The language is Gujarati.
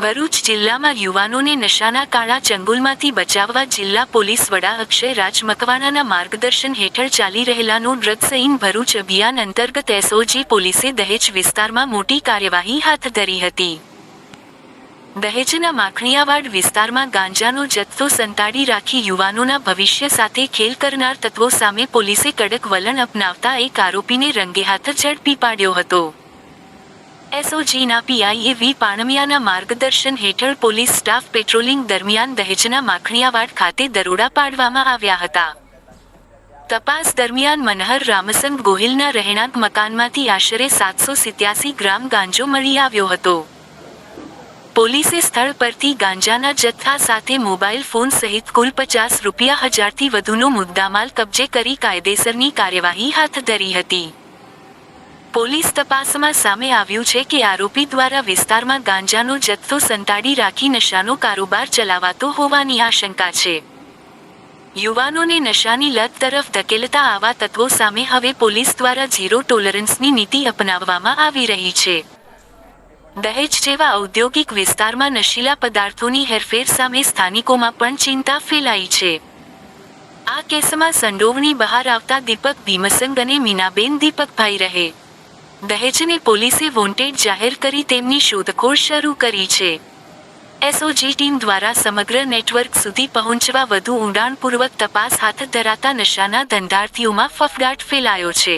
ભરૂચ જિલ્લામાં યુવાનોને નશાના કાળા ચંગુલમાંથી બચાવવા જિલ્લા પોલીસ વડા અક્ષય રાજ મકવાણાના માર્ગદર્શન હેઠળ ચાલી રહેલાનું ડ્રગ્સ ઇન ભરૂચ અભિયાન અંતર્ગત એસઓજી પોલીસે દહેજ વિસ્તારમાં મોટી કાર્યવાહી હાથ ધરી હતી. દહેજના માખણીયાવાડ વિસ્તારમાં ગાંજાનો જથ્થો સંતાડી રાખી યુવાનોના ભવિષ્ય સાથે ખેલ કરનાર તત્વો સામે પોલીસે કડક વલણ અપનાવતા એક આરોપીને રંગેહાથ ઝડપી પાડ્યો હતો. એસઓજીના પીઆઈએ વી પાણમિયાના માર્ગદર્શન હેઠળ પોલીસ સ્ટાફ પેટ્રોલિંગ દરમિયાન દહેજના માખણીયાવાડ ખાતે દરોડા પાડવામાં આવ્યા હતા. તપાસ દરમિયાન મનહર રામસંગ ગોહિલના રહેણાંક મકાનમાંથી આશરે 787 ગ્રામ ગાંજો મળી આવ્યો હતો. પોલીસે સ્થળ પરથી ગાંજાના જથ્થા સાથે મોબાઈલ ફોન સહિત કુલ ₹50,000થી વધુનો મુદ્દામાલ કબજે કરી કાયદેસરની કાર્યવાહી હાથ ધરી હતી. પોલીસ તપાસમાં સામે આવ્યું છે કે આરોપી દ્વારા વિસ્તારમાં ગાંજાનો જથ્થો સંતાડી રાખી નશાનો કારોબાર ચલાવાતો હોવાની આશંકા છે. યુવાનોને નશાની લત તરફ ધકેલતા આવા તત્વો સામે હવે પોલીસ દ્વારા ઝીરો ટોલરન્સની નીતિ અપનાવવામાં આવી રહી છે. દહેજ જેવા ઔદ્યોગિક વિસ્તારમાં નશીલા પદાર્થોની હેરફેર સામે સ્થાનિકોમાં પણ ચિંતા ફેલાઈ છે. આ કેસમાં સંડોવણી બહાર આવતા દીપક ભીમસંગ અને મીનાબેન દીપકભાઈ રહે દહેજને પોલીસે વોન્ટેડ જાહેર કરી તેમની શોધખોળ શરૂ કરી છે. એસઓજી ટીમ દ્વારા સમગ્ર નેટવર્ક સુધી પહોંચવા વધુ ઊંડાણપૂર્વક તપાસ હાથ ધરાતા નશાના ધંધાર્થીઓમાં ફફડાટ ફેલાયો છે.